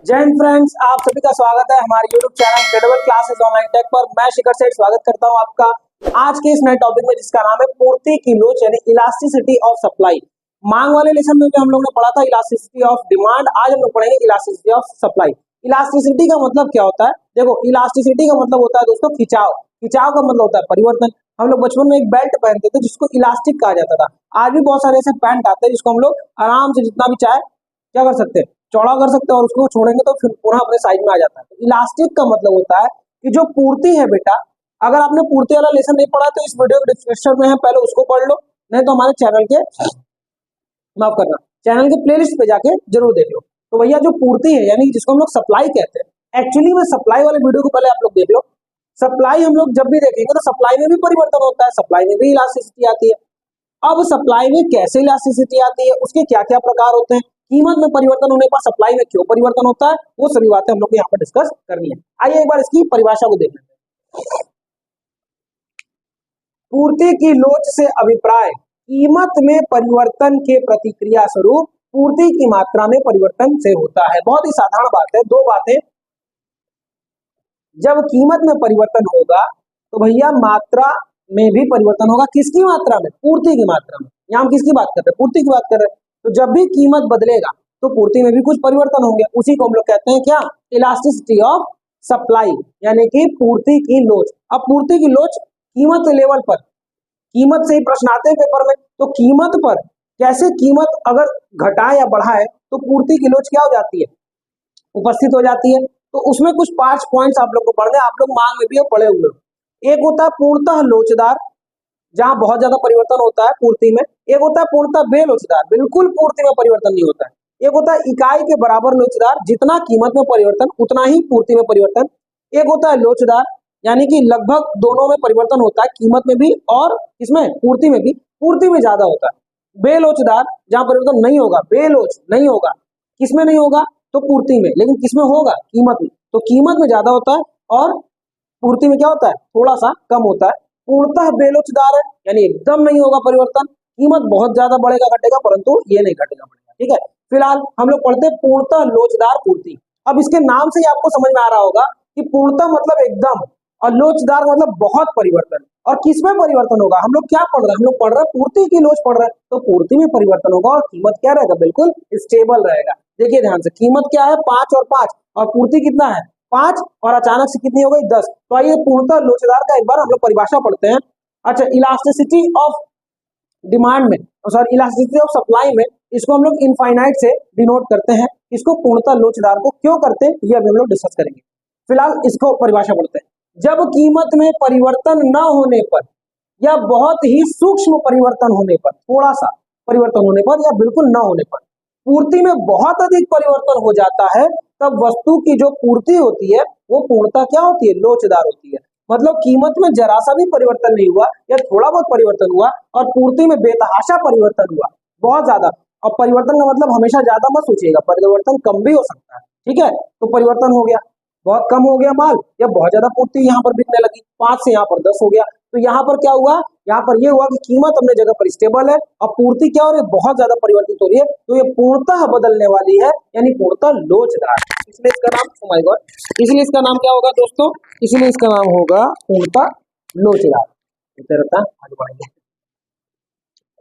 जय हिंद फ्रेंड्स, आप सभी का स्वागत है हमारे YouTube channel incredible classes online tech पर। मैं शिखर सेठ स्वागत करता हूं आपका आज के इस नए टॉपिक में, जिसका नाम है पूर्ति की लोच यानी इलास्टिसिटी ऑफ सप्लाई। मांग वाले लेसन में भी हम लोग ने पढ़ा था इलास्टिसिटी ऑफ डिमांड, आज हम लोग पढ़ेंगे इलास्टिसिटी ऑफ सप्लाई। इलास्टिसिटी का मतलब क्या होता है? देखो, इलास्टिसिटी का मतलब होता है दोस्तों खिंचाव। खिंचाव का मतलब होता है परिवर्तन। हम लोग बचपन में एक बेल्ट पहनते थे जिसको इलास्टिक कहा जाता था। आज भी बहुत सारे ऐसे पैंट आते हैं जिसको हम लोग आराम से जितना भी चाहे क्या कर सकते हैं, चौड़ा कर सकते हैं, और उसको छोड़ेंगे तो फिर पुनः अपने साइज में आ जाता है। तो इलास्टिक का मतलब होता है कि जो पूर्ति है बेटा, अगर आपने पूर्ति वाला लेसन नहीं पढ़ा तो इस वीडियो के डिस्क्रिप्शन में है, पहले उसको पढ़ लो, नहीं तो हमारे चैनल के चैनल के प्लेलिस्ट पे जाके जरूर देख लो। तो भैया जो पूर्ति है यानी जिसको हम लोग सप्लाई कहते हैं, एक्चुअली में सप्लाई वाले वीडियो को पहले आप लोग देख लो। सप्लाई हम लोग जब भी देखेंगे तो सप्लाई में भी परिवर्तन होता है, सप्लाई में भी इलास्टिसिटी आती है। अब सप्लाई में कैसे इलास्टिसिटी आती है, उसके क्या क्या प्रकार होते हैं, कीमत में परिवर्तन होने पर सप्लाई में क्यों परिवर्तन होता है, वो सभी बातें हम लोग को यहाँ पर डिस्कस करनी है। आइए एक बार इसकी परिभाषा को देख लेते हैं। पूर्ति की लोच से अभिप्राय कीमत में परिवर्तन के प्रतिक्रिया स्वरूप पूर्ति की मात्रा में परिवर्तन से होता है। बहुत ही साधारण बात है, दो बातें। जब कीमत में परिवर्तन होगा तो भैया मात्रा में भी परिवर्तन होगा। किसकी मात्रा में? पूर्ति की मात्रा में। यहाँ हम किसकी बात कर रहे हैं? पूर्ति की बात कर रहे हैं। तो जब भी कीमत बदलेगा तो पूर्ति में भी कुछ परिवर्तन होंगे, उसी को हम लोग कहते हैं क्या? इलास्टिसिटी ऑफ सप्लाई, यानी कि पूर्ति की लोच। अब पूर्ति की लोच कीमत लेवल पर, कीमत से ही प्रश्न आते हैं पेपर में, तो कीमत पर कैसे कीमत अगर घटाए या बढ़ाए तो पूर्ति की लोच क्या हो जाती है? उपस्थित हो जाती है। तो उसमें कुछ 5 पॉइंट्स आप लोग को पढ़ने, आप लोग मांग में भी पढ़े हुए हो। एक होता है पूर्णतः लोचदार, जहां बहुत ज्यादा परिवर्तन होता है पूर्ति में। एक होता है पूर्णतः बेलोचदार, बिल्कुल पूर्ति में परिवर्तन नहीं होता है। एक होता है इकाई के बराबर लोचदार, जितना कीमत में परिवर्तन उतना ही पूर्ति में परिवर्तन। एक होता है लोचदार, यानी कि लगभग दोनों में परिवर्तन होता है, कीमत में भी और इसमें पूर्ति में भी, पूर्ति में ज्यादा होता है। बेलोचदार, जहां परिवर्तन नहीं होगा, बेलोच नहीं होगा, किसमें नहीं होगा? तो पूर्ति में, लेकिन किसमें होगा? कीमत में। तो कीमत में ज्यादा होता है और पूर्ति में क्या होता है? थोड़ा सा कम होता है। पूर्णतः बेलोचदार है, यानी एकदम नहीं होगा परिवर्तन, कीमत बहुत ज्यादा बढ़ेगा घटेगा, परंतु ये नहीं घटेगा बढ़ेगा। ठीक है, फिलहाल हम लोग पढ़ते हैं पूर्णतः लोचदार पूर्ति। अब इसके नाम से ही आपको समझ में आ रहा होगा कि पूर्णतः मतलब एकदम और लोचदार मतलब बहुत परिवर्तन। और किसमें परिवर्तन होगा? हम लोग क्या पढ़ रहे हैं? हम लोग पढ़ रहे हैं पूर्ति की लोच पढ़ रहे हैं, तो पूर्ति में परिवर्तन होगा और कीमत क्या रहेगा? बिल्कुल स्टेबल रहेगा। देखिए ध्यान से, कीमत क्या है? 5 और 5, और पूर्ति कितना है? 5, और अचानक से कितनी हो गई? 10। तो आइए पूर्णतः लोचदार का एक बार हम लोग परिभाषा पढ़ते हैं। अच्छा, इलास्टिसिटी ऑफ डिमांड में, सॉरी इलास्टिसिटी ऑफ सप्लाई में, इसको हम लोग इनफाइनाइट से डिनोट करते हैं। इसको पूर्णतः लोचदार को क्यों करते हैं ये अभी हम लोग डिस्कस करेंगे। फिलहाल इसको परिभाषा पढ़ते हैं। जब कीमत में परिवर्तन न होने पर या बहुत ही सूक्ष्म परिवर्तन होने पर, थोड़ा सा परिवर्तन होने पर या बिल्कुल न होने पर पूर्ति में बहुत अधिक परिवर्तन हो जाता है, तब वस्तु की जो पूर्ति होती है वो पूर्णतः क्या होती है? लोचदार होती है। मतलब कीमत में जरा सा भी परिवर्तन नहीं हुआ या थोड़ा बहुत परिवर्तन हुआ और पूर्ति में बेतहाशा परिवर्तन हुआ, बहुत ज्यादा। और परिवर्तन का मतलब हमेशा ज्यादा मत सोचिएगा, परिवर्तन कम भी हो सकता है। ठीक है, तो परिवर्तन हो गया, बहुत कम हो गया माल या बहुत ज्यादा पूर्ति यहाँ पर बिकने लगी, 5 से यहाँ पर 10 हो गया। तो यहाँ पर क्या हुआ? यहाँ पर ये हुआ कि कीमत अपने जगह पर स्टेबल है और पूर्ति क्या हो रही है? बहुत ज्यादा परिवर्तित हो रही है। तो ये पूर्णतः बदलने वाली है, यानी पूर्णतः लोचदार, इसलिए इसका नाम, oh my God, इसलिए इसका नाम क्या होगा दोस्तों? इसलिए इसका नाम होगा पूर्णतः लोचदार। आगे बढ़ेंगे,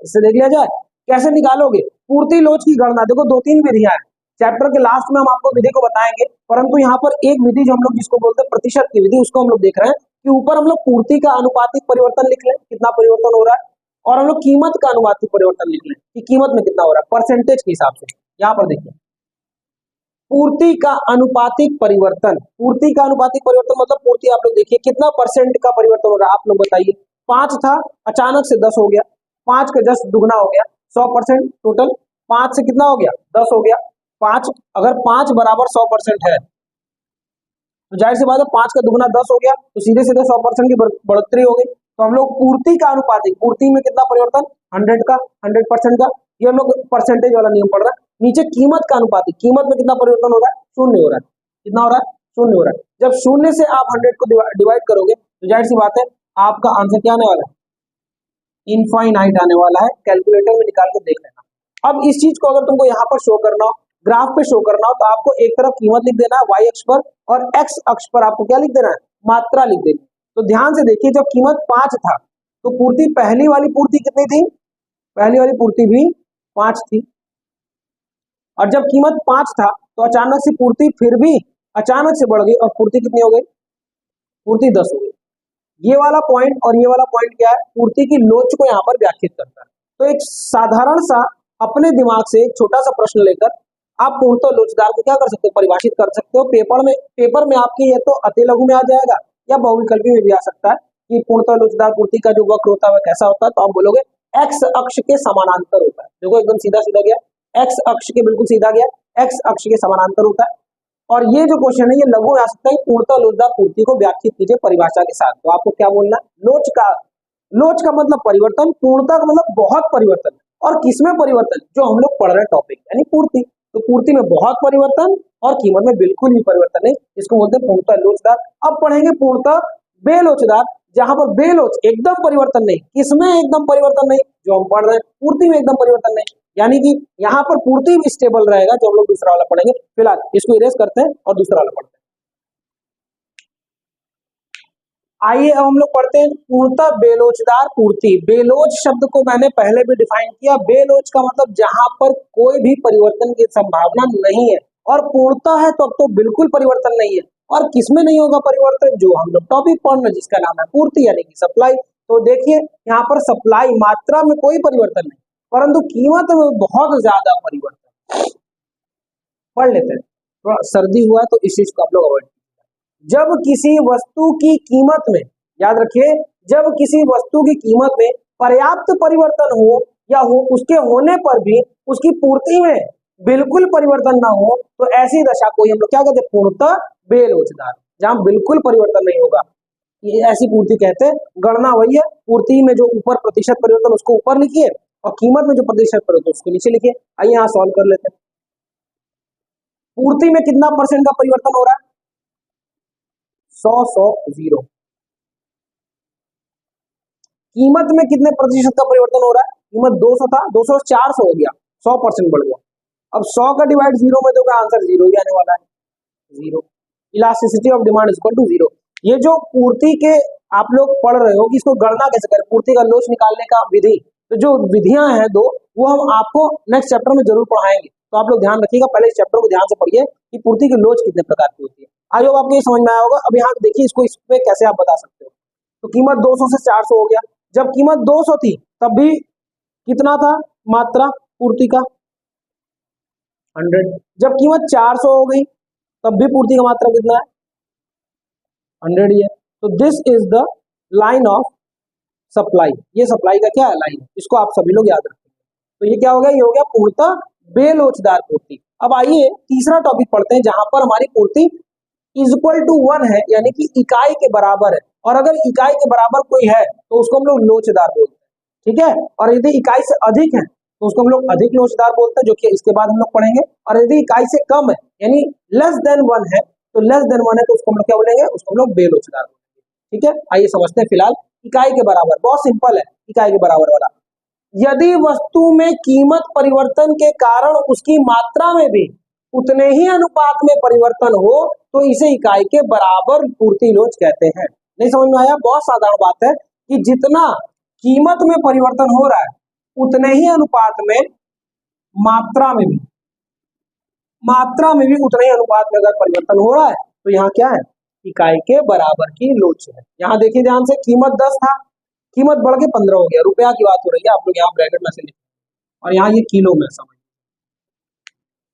इससे देख लिया जाए कैसे निकालोगे पूर्ति लोच की गणना। देखो 2-3 विधियां हैं, चैप्टर के लास्ट में हम आपको विधि को बताएंगे, परंतु यहाँ पर एक विधि जो हम लोग जिसको बोलते हैं प्रतिशत की विधि, उसको हम लोग देख रहे हैं कि ऊपर हम लोग पूर्ति का अनुपातिक परिवर्तन लिख लें, कितना परिवर्तन हो रहा है, और हम लोग कीमत का अनुपातिक परिवर्तन लिख लें कि कीमत में कितना हो रहा है परसेंटेज के हिसाब से। यहाँ पर देखिए पूर्ति का अनुपातिक परिवर्तन, पूर्ति का अनुपातिक परिवर्तन मतलब पूर्ति आप लोग देखिए कितना परसेंट का परिवर्तन हो रहा है, आप लोग बताइए। 5 था, अचानक से 10 हो गया, 5 का 10 दुगना हो गया, 100% टोटल। 5 से कितना हो गया? 10 हो गया। 5, अगर 5 बराबर 100% है तो जाहिर सी बात है 5 का दुगना 10 हो गया, तो सीधे सीधे 100% की बढ़ोतरी हो गई। तो हम लोग पूर्ति का अनुपातिक, पूर्ति में कितना परिवर्तन? 100 का, 100% का, ये हम लोग परसेंटेज वाला नियम पढ़ रहे हैं। नीचे कीमत का अनुपातिक, कीमत में कितना परिवर्तन हो रहा है? 0 हो रहा है। कितना हो रहा है? 0 हो रहा है। जब 0 से आप 100 को डिवाइड करोगे तो जाहिर सी बात है आपका आंसर क्या आने वाला है? इनफाइनाइट आने वाला है। कैलकुलेटर में निकाल के देख लेना। अब इस चीज को अगर तुमको यहाँ पर शो करना हो, ग्राफ पे शो करना हो तो आपको एक तरफ कीमत लिख देना है y अक्ष पर, और x अक्ष पर आपको क्या लिख देना है, मात्रा लिख देनी है। तो ध्यान से देखिए, जब कीमत 5 था तो पूर्ति, पहली वाली पूर्ति कितनी थी, पहली वाली पूर्ति भी 5 थी, और जब कीमत 5 था तो अचानक से पूर्ति फिर भी अचानक से बढ़ गई और पूर्ति कितनी हो गई, पूर्ति 10 हो गई। ये वाला पॉइंट और ये वाला पॉइंट क्या है, पूर्ति की लोच को यहाँ पर व्याख्यात करता है। तो एक साधारण सा अपने दिमाग से एक छोटा सा प्रश्न लेकर आप पूर्णतः लोचदार को क्या कर सकते हो, परिभाषित कर सकते हो। पेपर में आपके ये तो अति लघु में आ जाएगा या बहुविकल्पी में भी आ सकता है कि पूर्णतः लोचदार पूर्ति का जो वक्र होता है वह कैसा होता है, तो आप बोलोगे एक्स अक्ष के समानांतर होता है। देखो एकदम सीधा सीधा गया, एक्स अक्ष के बिल्कुल सीधा गया, एक्स अक्ष के समानांतर होता है। और ये जो क्वेश्चन है ये लघु में आ सकता है, पूर्णतः लोचदार पूर्ति को व्याख्यात कीजिए परिभाषा के साथ। तो आपको क्या बोलना है, लोच का मतलब परिवर्तन, पूर्णता का मतलब बहुत परिवर्तन, और किसमें परिवर्तन, जो हम लोग पढ़ रहे हैं टॉपिक यानी पूर्ति। तो पूर्ति में बहुत परिवर्तन और कीमत में बिल्कुल भी परिवर्तन नहीं, इसको बोलते हैं पूर्णतः लोचदार। अब पढ़ेंगे पूर्णतः बेलोचदार, जहां पर बेलोच एकदम परिवर्तन नहीं, किसमें एकदम परिवर्तन नहीं, जो हम पढ़ रहे हैं पूर्ति में एकदम परिवर्तन नहीं, यानी कि यहाँ पर पूर्ति भी स्टेबल रहेगा, जो हम लोग दूसरा वाला पढ़ेंगे। फिलहाल इसको इरेज करते हैं और दूसरा वाला पढ़ते हैं। आइए अब हम लोग पढ़ते हैं पूर्णतः बेलोचदार पूर्ति। बेलोच शब्द को मैंने पहले भी डिफाइन किया। बेलोच का मतलब जहां पर कोई भी परिवर्तन की संभावना नहीं है, और पूर्णतः है तो अब तो बिल्कुल परिवर्तन नहीं है। और किसमें नहीं होगा परिवर्तन, जो हम लोग टॉपिक पढ़ रहे हैं जिसका नाम है पूर्ति यानी कि सप्लाई। तो देखिए यहाँ पर सप्लाई मात्रा में कोई परिवर्तन नहीं, परंतु कीमत में बहुत ज्यादा परिवर्तन। पढ़ लेते हैं, थोड़ा सर्दी हुआ है तो इस चीज को आप लोग अवॉइड। जब किसी वस्तु की कीमत में, याद रखिए, जब किसी वस्तु की कीमत में पर्याप्त परिवर्तन हो या हो उसके होने पर भी उसकी पूर्ति में बिल्कुल परिवर्तन ना हो, तो ऐसी दशा को हम लोग क्या कहते हैं, पूर्णतः बेलोचदार। जहां बिल्कुल परिवर्तन नहीं होगा, ये ऐसी पूर्ति कहते हैं। गणना वही है, पूर्ति में जो ऊपर प्रतिशत परिवर्तन उसको ऊपर लिखिए और कीमत में जो प्रतिशत परिवर्तन उसको नीचे लिखिए। आइए यहाँ सॉल्व कर लेते हैं। पूर्ति में कितना परसेंट का परिवर्तन हो रहा है, 100 0। कीमत में कितने प्रतिशत का परिवर्तन हो रहा है, कीमत 200 था, 200 से 400 हो गया, 100% बढ़ गया। अब 100 का डिवाइड 0 में दोगे आंसर 0 ही आने वाला है, 0। Elasticity of demand is equal to 0। ये जो पूर्ति के आप लोग पढ़ रहे हो कि इसको गणना कैसे करें, पूर्ति का लोच निकालने का विधि, तो जो विधियां हैं दो, वो हम आपको नेक्स्ट चैप्टर में जरूर पढ़ाएंगे। तो आप लोग ध्यान रखिएगा, पहले इस चैप्टर को ध्यान से पढ़िए कि पूर्ति की लोच कितने प्रकार की होती है। आई होप आपको ये समझ में आया होगा। अब यहाँ देखिए इसको इस पे कैसे आप बता सकते हो। तो कीमत 200 से 400 हो गया। जब कीमत 200 थी तब भी कितना था मात्रा पूर्ति का, 100। जब कीमत 400 हो गई तब भी पूर्ति का मात्रा कितना है, 100 ही है। तो this is the line of supply. ये सप्लाई का क्या है, लाइन। इसको आप सभी लोग याद रखें। तो ये क्या हो गया, ये हो गया पूर्णतः बेलोचदार पूर्ति। अब आइए तीसरा टॉपिक पढ़ते हैं, जहां पर हमारी पूर्ति इज इक्वल टू 1 है, यानी कि इकाई के बराबर है। और अगर इकाई के बराबर कोई है तो उसको हम लोग लोचदार बोलते हैं, ठीक है। और यदि इकाई से अधिक है तो उसको हम लोग अधिक लोचदार बोलते हैं, जो कि इसके बाद हम लोग पढ़ेंगे। और यदि इकाई से कम है यानी लेस देन 1 है, तो लेस देन 1 है तो उसको हम लोग क्या बोलेंगे, उसको हम लोग बेलोचदार बोलेंगे, ठीक है। आइए समझते हैं फिलहाल इकाई के बराबर, बहुत सिंपल है इकाई के बराबर वाला। यदि वस्तु में कीमत परिवर्तन के कारण उसकी मात्रा में भी उतने ही अनुपात में परिवर्तन हो तो इसे इकाई के बराबर पूर्ति लोच कहते हैं। नहीं समझ में आया, बहुत साधारण बात है कि जितना कीमत में परिवर्तन हो रहा है उतने ही अनुपात में मात्रा में भी उतने ही अनुपात में अगर परिवर्तन हो रहा है तो यहाँ क्या है, इकाई के बराबर की लोच है। यहाँ देखिए ध्यान से, कीमत 10 था, कीमत बढ़ के 15 हो गया, रुपया की बात हो रही है, आप लोग यहाँ ब्रैकेट में से लिखें, और यहाँ ये किलो में समझ।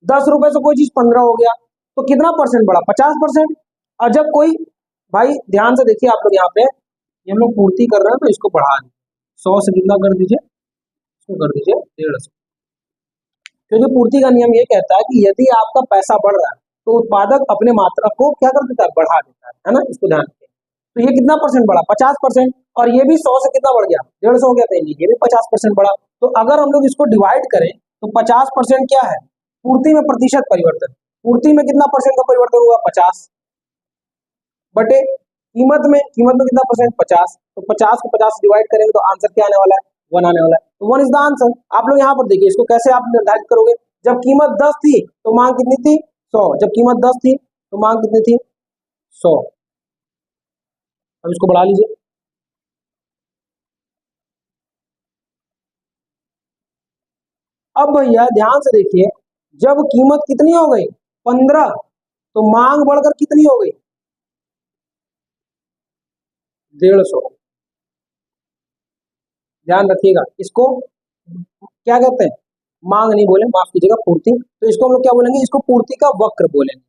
10 रुपए से कोई चीज 15 हो गया तो कितना परसेंट बढ़ा, 50%। और जब कोई, भाई ध्यान से देखिए आप लोग यहाँ पे, ये हम लोग पूर्ति कर रहे हैं तो इसको बढ़ा दीजिए, 100 से कितना कर दीजिए, इसको कर दीजिए 150, क्योंकि पूर्ति का नियम ये कहता है कि यदि आपका पैसा बढ़ रहा है तो उत्पादक अपने मात्रा को क्या कर देता है, बढ़ा देता है ना। इसको ध्यान रखिए। तो ये कितना परसेंट बढ़ा, 50%। और ये भी 100 से कितना बढ़ गया, 150 हो गया, तो ये भी 50% बढ़ा। तो अगर हम लोग इसको डिवाइड करें तो 50% क्या है, पूर्ति में प्रतिशत परिवर्तन। पूर्ति में कितना परसेंट का परिवर्तन हुआ, 50 बटे कीमत में कितना परसेंट, 50। तो 50 को 50 डिवाइड करेंगे तो आंसर क्या आने वाला है, 1 आने वाला है। तो 1 इज द आंसर। आप लोग यहाँ पर देखिए इसको कैसे आप निर्धारित करोगे, जब कीमत 10 थी तो मांग कितनी थी? 100। जब कीमत 10 थी तो मांग कितनी थी? 100। अब इसको बढ़ा लीजिए। अब भैया ध्यान से देखिए, जब कीमत कितनी हो गई? 15, तो मांग बढ़कर कितनी हो गई? 150। ध्यान रखिएगा, इसको क्या कहते हैं? मांग नहीं बोले, माफ कीजिएगा, पूर्ति। तो इसको हम लोग क्या बोलेंगे? इसको पूर्ति का वक्र बोलेंगे।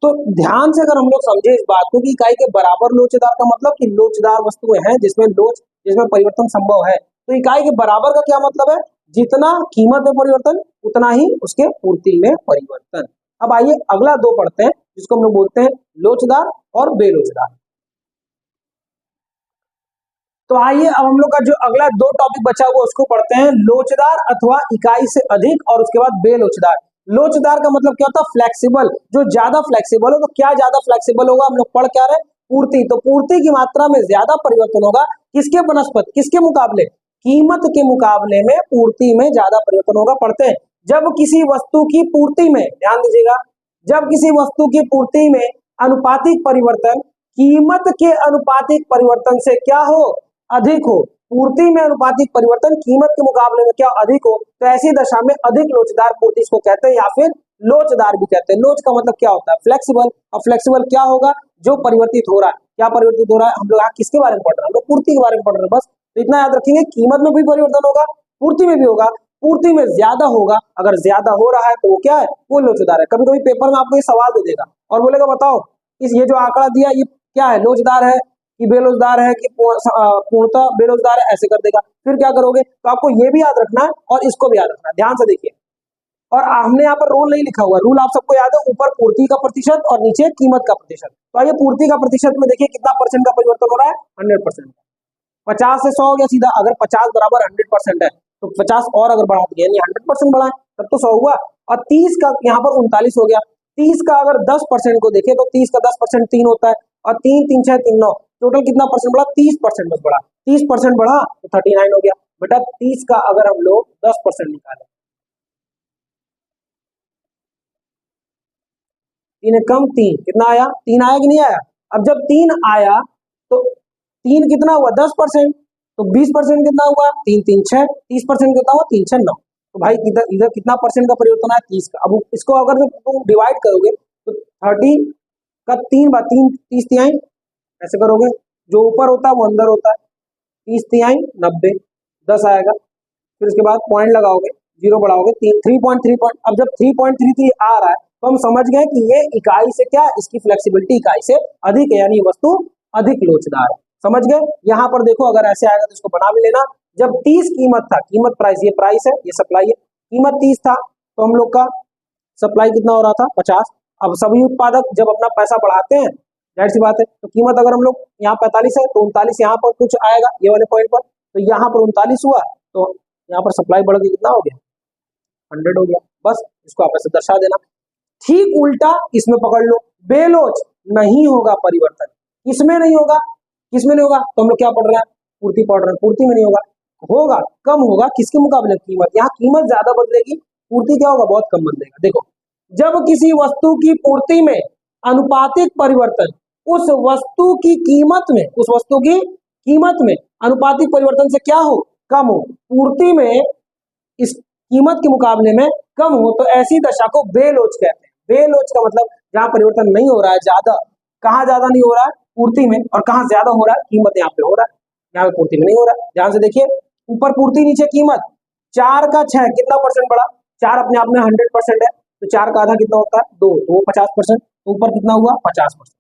तो ध्यान से अगर हम लोग समझे इस बात को कि इकाई के बराबर लोचदार का मतलब कि लोचदार वस्तुएं हैं जिसमें परिवर्तन संभव है, तो इकाई के बराबर का क्या मतलब है? जितना कीमत में परिवर्तन उतना ही उसके पूर्ति में परिवर्तन। अब आइए अगला दो पढ़ते हैं, जिसको हम लोग बोलते हैं लोचदार और बेलोचदार। तो आइए अब हम लोग का जो अगला दो टॉपिक बचा हुआ उसको पढ़ते हैं, लोचदार अथवा इकाई से अधिक, और उसके बाद बेलोचदार। लोचदार का मतलब क्या होता है? फ्लेक्सिबल, जो ज्यादा फ्लेक्सिबल हो। तो क्या ज्यादा फ्लेक्सिबल होगा? हम लोग पढ़ क्या रहे? पूर्ति। तो पूर्ति की मात्रा में ज्यादा परिवर्तन होगा, किसके बनस्पत, किसके मुकाबले? कीमत के मुकाबले में पूर्ति में ज्यादा परिवर्तन होगा। पढ़ते हैं, जब किसी वस्तु की पूर्ति में, ध्यान दीजिएगा, जब किसी वस्तु की पूर्ति में अनुपातिक परिवर्तन कीमत के अनुपातिक परिवर्तन से क्या हो? अधिक हो। पूर्ति में अनुपातिक परिवर्तन कीमत के मुकाबले में क्या अधिक हो, तो ऐसी दशा में अधिक लोचदार पूर्ति इसको कहते हैं, या फिर लोचदार भी कहते हैं। लोच का मतलब क्या होता है? फ्लेक्सिबल। और फ्लेक्सिबल क्या होगा? जो परिवर्तित हो रहा है। क्या परिवर्तित हो रहा है? हम लोग किसके बारे में पढ़ रहे हैं? हम लोग पूर्ति के बारे में पढ़ रहे हैं। बस तो इतना याद रखेंगे, कीमत में भी परिवर्तन होगा, पूर्ति में भी होगा। पूर्ति में ज्यादा होगा, अगर ज्यादा हो रहा है तो वो क्या है? वो लोचदार है। कभी कभी पेपर में आपको ये सवाल दे देगा और बोलेगा बताओ इस ये जो आंकड़ा दिया ये क्या है? लोचदार है कि बेरोजगार है कि पूर्णतः बेरोजगार है? ऐसे कर देगा। फिर क्या करोगे? तो आपको ये भी याद रखना है और इसको भी याद रखना है। ध्यान से देखिए, और हमने यहाँ पर रूल नहीं लिखा हुआ। रूल आप सबको याद है, ऊपर पूर्ति का प्रतिशत और नीचे कीमत का प्रतिशत। तो आइए पूर्ति का प्रतिशत में देखिए कितना परसेंट का परिवर्तन हो रहा है? 100%। 50 से 100 हो गया सीधा। अगर 50 बराबर 100% है तो 50 और अगर बढ़ा दिया, यानी 100% बढ़ाए तब तो 100 हुआ। और 30 का यहाँ पर 39 हो गया। 30 का अगर 10% को देखें तो 30 का 10% 3 होता है, और 3 3 6 3 9, टोटल कितना परसेंट बढ़ा? 30% बस बढ़ा। 30% बढ़ा तो 39 हो गया। बेटा 30 का अगर हम लोग 10% निकालें, 3 कम 3 कितना आया? 3 आया कि नहीं आया? अब जब 3 आया तो 3 कितना हुआ? 10%। तो 20% कितना हुआ? 3 3 6। 30% कितना हुआ? 3 6 9। तो भाई इधर इधर कितना परसेंट का परिवर्तन आया? 30 का। अब इसको अगर तुम डिवाइड करोगे तो 30 का 3 बार 3 30 तिहाई, ऐसे करोगे, जो ऊपर होता है वो अंदर होता है। 30 तिहाई 90, 10 आएगा। फिर उसके बाद पॉइंट लगाओगे, जीरो बढ़ाओगे, 3.3 पॉइंट। अब जब 3.33 आ रहा है तो हम समझ गए कि ये इकाई से क्या, इसकी फ्लेक्सिबिलिटी इकाई से अधिक है, यानी वस्तु अधिक लोचदार है। समझ गए? यहाँ पर देखो, अगर ऐसे आएगा तो इसको बना भी लेना। जब 30 कीमत था, कीमत प्राइस, ये प्राइस है, ये सप्लाई है, कीमत 30 था तो हम लोग का सप्लाई कितना हो रहा था? 50। अब सभी उत्पादक जब अपना पैसा बढ़ाते हैं, जाहिर सी बात है, तो कीमत अगर हम लोग यहाँ 45 है तो 39 यहाँ पर कुछ आएगा, ये वाले पॉइंट पर, तो यहाँ पर 39 हुआ, तो यहाँ पर सप्लाई बढ़ के कितना हो गया? 100 हो गया। बस इसको आप ऐसे दर्शा देना। ठीक उल्टा इसमें पकड़ लो, बेलोच नहीं होगा परिवर्तन। किसमें नहीं होगा? किसमें नहीं होगा? तो हम लोग क्या पढ़ रहे हैं? पूर्ति पढ़ रहे हैं। पूर्ति में नहीं होगा, होगा कम होगा। किसके मुकाबले? कीमत। यहाँ कीमत ज्यादा बदलेगी, पूर्ति क्या होगा? बहुत कम बदलेगा। देखो, जब किसी वस्तु की पूर्ति में अनुपातिक परिवर्तन उस वस्तु की कीमत में, उस वस्तु की कीमत में अनुपातिक परिवर्तन से क्या हो? कम हो। पूर्ति में इस कीमत के मुकाबले में कम हो, तो ऐसी दशा को बेलोच कहते हैं। बेलोच का मतलब जहां परिवर्तन नहीं हो रहा है ज्यादा। कहाँ ज्यादा नहीं हो रहा है? पूर्ति में। और कहाँ ज्यादा हो रहा है? कीमत। यहाँ पे हो रहा है, यहाँ पे पूर्ति में नहीं हो रहा है। ध्यान से देखिए, ऊपर पूर्ति नीचे कीमत। 4 का 6 कितना परसेंट बढ़ा? 4 अपने आप में 100% है, तो 4 का आधा कितना होता है? 2, तो वो 50%। ऊपर कितना हुआ? 50%।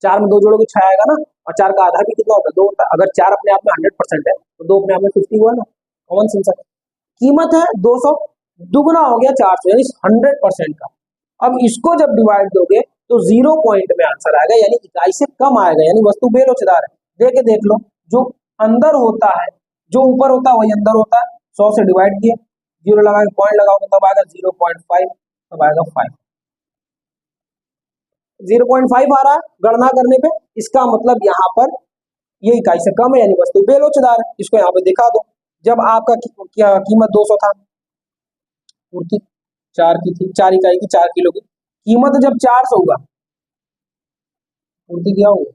4 में 2 जोड़ोगे 6 आएगा ना, और 4 का आधा भी कितना होता है? 2 होता है। अगर 4 अपने आप में 100% है तो 2 अपने आप में 50 हुआ ना, कॉमन सेंस है। कीमत है 200, दुगना हो गया 400, यानी 100% का। अब इसको जब डिवाइड दोगे तो 0 पॉइंट में आंसर आएगा, यानी इकाई से कम आएगा, यानी वस्तु बेलोचदार है। देख लो, जो अंदर होता है, जो ऊपर होता है वही अंदर होता है। 100 से डिवाइड किए, 0 लगा के पॉइंट लगाओगे तब आएगा 0.5, तब आएगा 5। 0.5 आ रहा है गणना करने पे, इसका मतलब यहाँ पर ये इकाई से कम है, यानी वस्तु बेलोचदार है। इसको यहाँ पे दिखा दो। जब आपका कीमत 200 था, पूर्ति 4 की थी, 4 इकाई की 4 किलो की, कीमत जब 400 होगा, पूर्ति क्या होगी,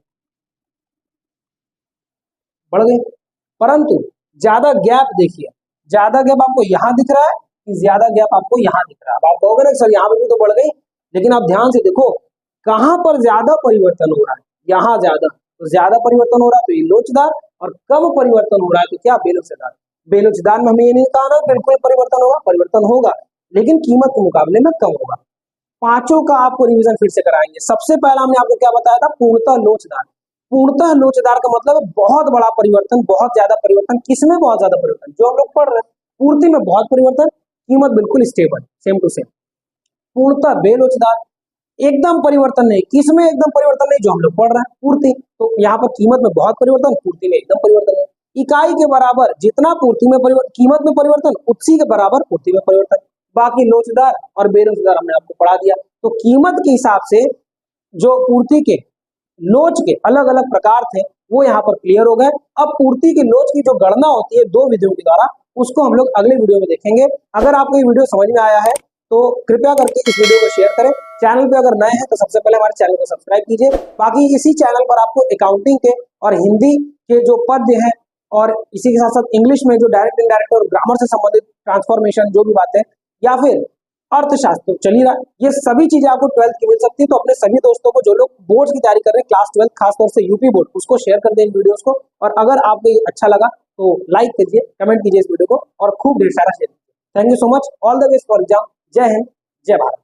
बढ़ गई। परंतु ज्यादा गैप देखिए, ज्यादा गैप आपको यहाँ दिख रहा है कि ज्यादा गैप आपको यहाँ दिख रहा है। अब आप कहोगे ना सर यहाँ पे भी तो बढ़ गई, लेकिन आप ध्यान से देखो कहाँ पर ज्यादा परिवर्तन हो रहा है, यहाँ ज्यादा, तो ज्यादा परिवर्तन हो रहा है तो ये लोचदार, और कम परिवर्तन हो रहा है तो क्या, बेलोचदार। बेलोचदार में हमें ये नहीं कहा ना बिल्कुल परिवर्तन होगा, परिवर्तन होगा लेकिन कीमत के मुकाबले में कम होगा। पांचों का आपको रिवीजन फिर से कराएंगे। सबसे पहला हमने आपको क्या बताया था, पूर्णतः लोचदार। पूर्णतः लोचदार का मतलब है बहुत बड़ा परिवर्तन, बहुत ज्यादा परिवर्तन। किसमें बहुत ज्यादा परिवर्तन, जो हम लोग पढ़ रहे हैं, पूर्ति में बहुत परिवर्तन, कीमत बिल्कुल स्टेबल, सेम टू सेम। पूर्णतः बेलोचदार, एकदम परिवर्तन नहीं, किसमें एकदम परिवर्तन नहीं, जो हम लोग पढ़ रहे हैं, पूर्ति। तो यहाँ पर कीमत में बहुत परिवर्तन, पूर्ति में एकदम परिवर्तन नहीं। इकाई के बराबर जितना पूर्ति में परिवर्तन, कीमत में परिवर्तन, उसी के बराबर पूर्ति में परिवर्तन। बाकी लोचदार और बेलोचदार हमने आपको पढ़ा दिया। तो कीमत के हिसाब से जो पूर्ति के लोच के अलग अलग प्रकार थे वो यहाँ पर क्लियर हो गए। अब पूर्ति की लोच की जो गणना होती है 2 विधियों के द्वारा, उसको हम लोग अगले वीडियो में देखेंगे। अगर आपको ये वीडियो समझ में आया है तो कृपया करके इस वीडियो को शेयर करें। चैनल पे अगर नए हैं तो सबसे पहले हमारे चैनल को सब्सक्राइब कीजिए। बाकी इसी चैनल पर आपको अकाउंटिंग के और हिंदी के जो पद्य हैं और इसी के साथ साथ इंग्लिश में जो डायरेक्ट इनडायरेक्ट और ग्रामर से संबंधित ट्रांसफॉर्मेशन जो भी बातें, या फिर अर्थशास्त्र चल ही रहा है, ये सभी चीजें आपको 12th की मिल सकती है। तो अपने सभी दोस्तों को जो लोग बोर्ड की तैयारी कर रहे हैं क्लास 12 खासतौर से यूपी बोर्ड, उसको शेयर कर दें इन वीडियोस को। और अगर आपको ये अच्छा लगा तो लाइक कीजिए, कमेंट कीजिए इस वीडियो को और खूब ढेर सारा शेयर कीजिए। Thank you so much, all the best for exam. जय हिंद, जय भारत।